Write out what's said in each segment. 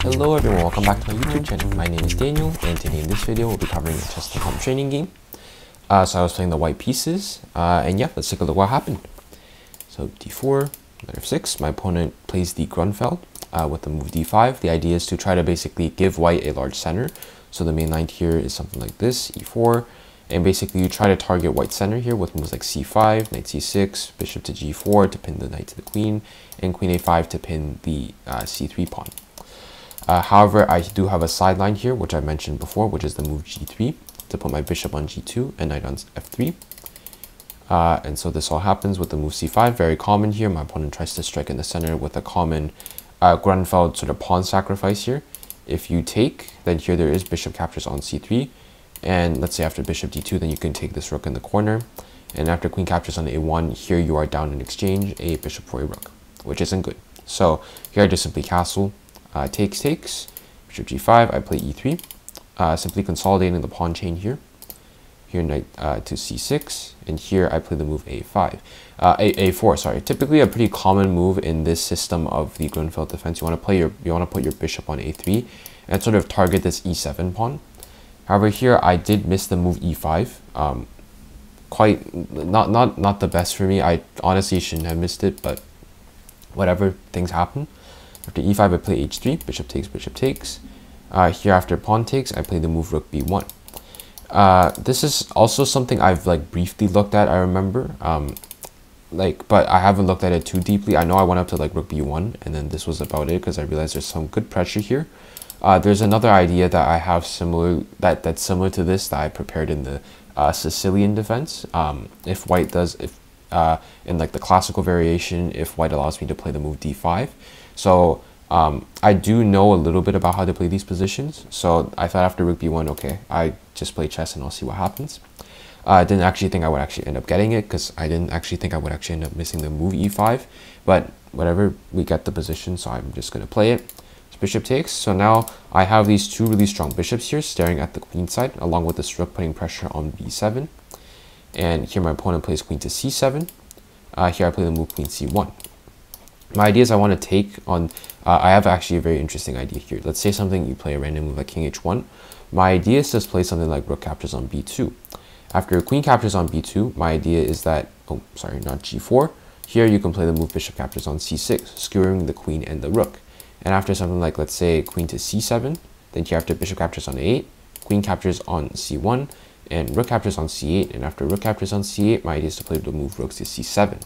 Hello everyone, welcome back to my YouTube channel. My name is Daniel, and today in this video we'll be covering a chess.com training game. So I was playing the white pieces, and yeah, let's take a look what happened. So d4, knight f6, my opponent plays the Grunfeld with the move d5. The idea is to try to basically give white a large center. So the main line here is something like this, e4, and basically you try to target white center here with moves like c5, knight c6, bishop to g4 to pin the knight to the queen, and queen a5 to pin the c3 pawn. However, I do have a sideline here, which I mentioned before, which is the move g3 to put my bishop on g2 and knight on f3. And so this all happens with the move c5, very common here. My opponent tries to strike in the center with a common Grunfeld sort of pawn sacrifice here. If you take, then here there is bishop captures on c3. And let's say after bishop d2, then you can take this rook in the corner. And after queen captures on a1, here you are down in exchange a bishop for a rook, which isn't good. So here I just simply castle, takes, bishop g5, I play e3, simply consolidating the pawn chain here. Here knight to c6, and here I play the move a5, a4. Sorry, typically a pretty common move in this system of the Grunfeld defense. You want to put your bishop on a3 and sort of target this e7 pawn. However, here I did miss the move e5. Quite not the best for me. I honestly shouldn't have missed it, but whatever, things happen. After e5, I play h3, bishop takes. Here after pawn takes, I play the move rook b1. This is also something I've like briefly looked at, I remember. But I haven't looked at it too deeply. I know I went up to like rook b1, and then this was about it because I realized there's some good pressure here. There's another idea that I have that's similar to this that I prepared in the Sicilian defense. If white does, in like the classical variation, if white allows me to play the move d5. So I do know a little bit about how to play these positions. So I thought after rook b1, okay, I just play chess and I'll see what happens. I didn't actually think I would actually end up getting it because I didn't actually think I would actually end up missing the move e5. But whatever, we get the position, so I'm just going to play it. Bishop takes. So now I have these two really strong bishops here staring at the queen side, along with this rook putting pressure on b7. And here my opponent plays queen to c7. Here I play the move queen c1. My idea is I want to take on, I have actually a very interesting idea here. Let's say something, you play a random move like king h1. My idea is to play something like rook captures on b2. After queen captures on b2, my idea is that, oh, sorry, not g4. Here you can play the move bishop captures on c6, skewering the queen and the rook. And after something like, let's say, queen to c7, then here after bishop captures on a8, queen captures on c1, and rook captures on c8. And after rook captures on c8, my idea is to play the move rooks to c7.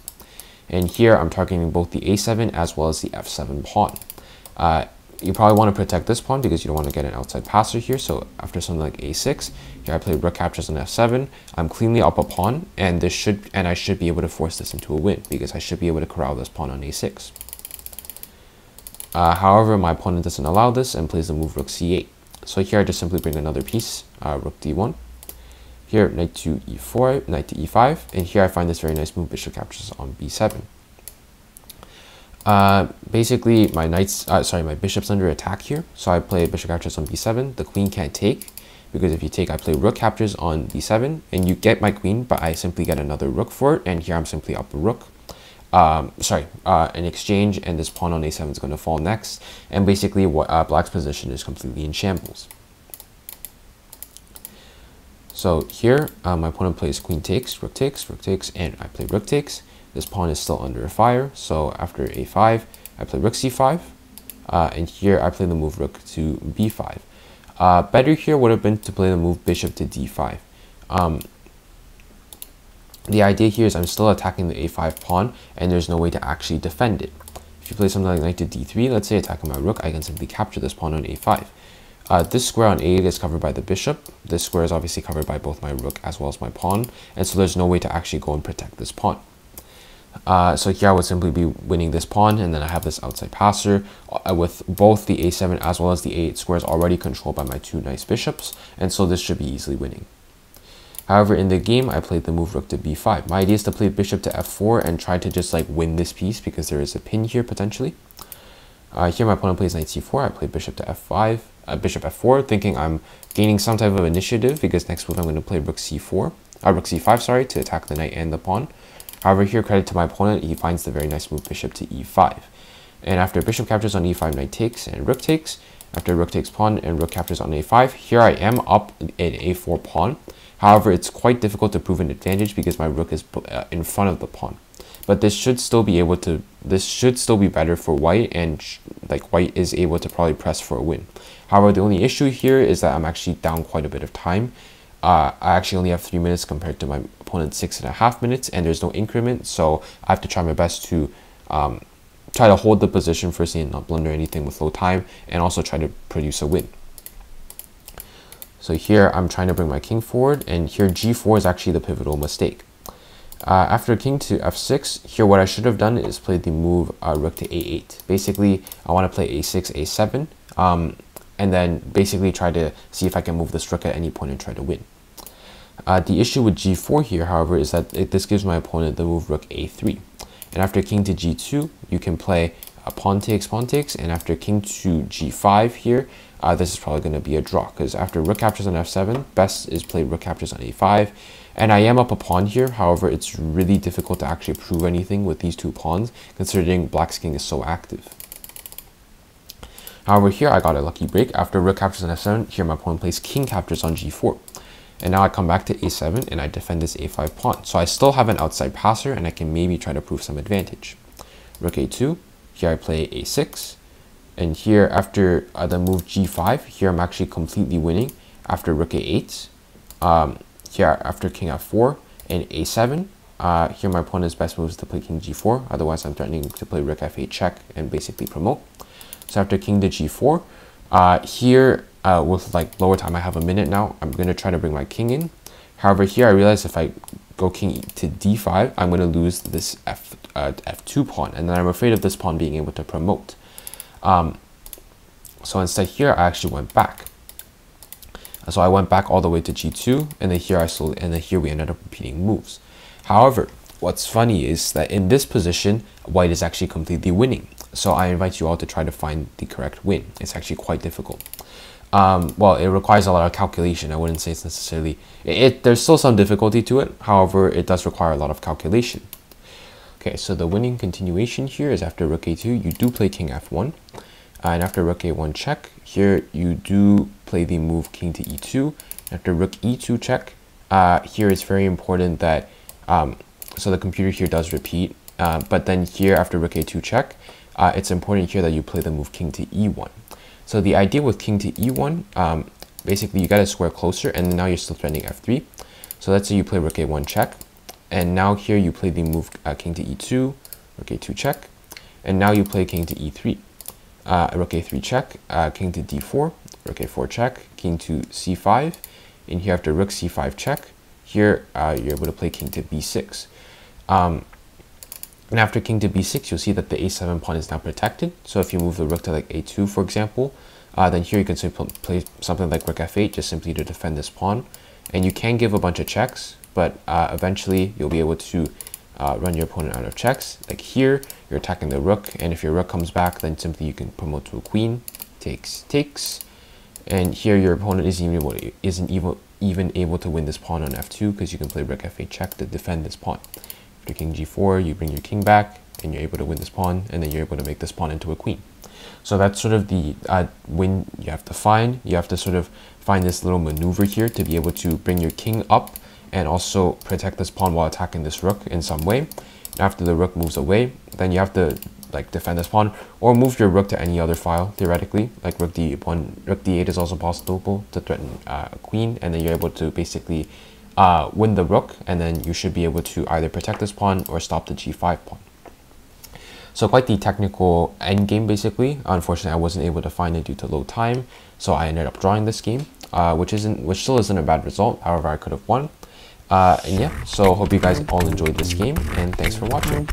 And here I'm targeting both the a7 as well as the f7 pawn. You probably want to protect this pawn because you don't want to get an outside passer here. So after something like a6, here I play rook captures on f7. I'm cleanly up a pawn, and I should be able to force this into a win because I should be able to corral this pawn on a6. However, my opponent doesn't allow this and plays the move rook c8. So here I just simply bring another piece, rook d1. Here, knight to e4, knight to e5, and here I find this very nice move, bishop captures on b7. Basically, my bishop's under attack here, so I play bishop captures on b7. The queen can't take, because if you take, I play rook captures on d7, and you get my queen, but I simply get another rook for it, and here I'm simply up a rook. An exchange, and this pawn on a7 is going to fall next, and basically black's position is completely in shambles. So here my opponent plays queen takes, and I play rook takes. This pawn is still under fire, so after a5 I play rook c5, and here I play the move rook to b5. Better here would have been to play the move bishop to d5. The idea here is I'm still attacking the a5 pawn, and there's no way to actually defend it. If you play something like knight to d3, let's say attacking my rook, I can simply capture this pawn on a5. This square on a8 is covered by the bishop. This square is obviously covered by both my rook as well as my pawn, and so there's no way to actually go and protect this pawn. So here I would simply be winning this pawn, and then I have this outside passer with both the a7 as well as the a8 squares already controlled by my two nice bishops, and so this should be easily winning. However, in the game, I played the move rook to b5. My idea is to play bishop to f4 and try to just like win this piece because there is a pin here potentially. Here my opponent plays knight c4. I play bishop to f5, bishop f4, thinking I'm gaining some type of initiative because next move I'm going to play rook c4, rook c5, sorry, to attack the knight and the pawn. However, here, credit to my opponent, he finds the very nice move bishop to e5. And after bishop captures on e5, knight takes, and rook takes. After rook takes pawn and rook captures on a5, here I am up in a4 pawn. However, it's quite difficult to prove an advantage because my rook is in front of the pawn. But this should still be better for white, and like white is able to probably press for a win. However, the only issue here is that I'm actually down quite a bit of time. I actually only have 3 minutes compared to my opponent's 6.5 minutes, and there's no increment, so I have to try my best to try to hold the position firstly and not blunder anything with low time, and also try to produce a win. So here I'm trying to bring my king forward, and here g4 is actually the pivotal mistake. After king to f6, here what I should have done is play the move rook to a8. Basically, I want to play a6, a7, and then basically try to see if I can move this rook at any point and try to win. The issue with g4 here, however, is that this gives my opponent the move rook a3. And after king to g2, you can play pawn takes, and after king to g5 here, this is probably going to be a draw, because after rook captures on f7, best is play rook captures on a5. And I am up a pawn here, however, it's really difficult to actually prove anything with these two pawns, considering black's king is so active. However, here I got a lucky break. After rook captures on f7, here my opponent plays king captures on g4. And now I come back to a7 and I defend this a5 pawn. So I still have an outside passer and I can maybe try to prove some advantage. Rook a2, here I play a6. And here after the move g5, here I'm actually completely winning. After rook a8, here after king f4 and a7, here my opponent's best move is to play king g4. Otherwise I'm threatening to play rook f8 check and basically promote. So after king to g4, here with like lower time, I have a minute now, I'm going to try to bring my king in. However, here I realize if I go king to d5, I'm going to lose this f2 pawn, and then I'm afraid of this pawn being able to promote. So instead here, I actually went back. So I went back all the way to g2, and then here we ended up repeating moves. However, what's funny is that in this position, white is actually completely winning. So I invite you all to try to find the correct win. It's actually quite difficult. Well, it requires a lot of calculation. I wouldn't say it's necessarily... There's still some difficulty to it. However, it does require a lot of calculation. Okay, so the winning continuation here is after rook a2, you do play king f1. And after rook a1 check, here you do play the move king to e2. After rook e2 check, here it's very important that... so the computer here does repeat. But then here after rook a2 check, it's important here that you play the move king to e1. So the idea with king to e1, basically you got to square closer, and now you're still threatening f3. So let's say you play rook a1 check, and now here you play the move king to e2, rook a2 check, and now you play king to e3, rook a3 check, king to d4, rook a4 check, king to c5, and here after rook c5 check, here you're able to play king to b6. And after king to b6, you'll see that the a7 pawn is now protected. So if you move the rook to like a2, for example, then here you can simply play something like rook f8, just simply to defend this pawn. And you can give a bunch of checks, but eventually you'll be able to run your opponent out of checks. Like here, you're attacking the rook, and if your rook comes back, then simply you can promote to a queen, takes. And here your opponent isn't even able to win this pawn on f2, because you can play rook f8 check to defend this pawn. After king g4, you bring your king back, and you're able to win this pawn, and then you're able to make this pawn into a queen. So that's sort of the win you have to find. You have to sort of find this little maneuver here to be able to bring your king up and also protect this pawn while attacking this rook in some way. And after the rook moves away, then you have to like defend this pawn or move your rook to any other file, theoretically. Like rook d1, rook d8 is also possible to threaten a queen, and then you're able to basically win the rook, and then you should be able to either protect this pawn or stop the g5 pawn. So quite the technical endgame, basically. Unfortunately, I wasn't able to find it due to low time, so I ended up drawing this game, which still isn't a bad result. However, I could have won. And yeah, so hope you guys all enjoyed this game, and thanks for watching.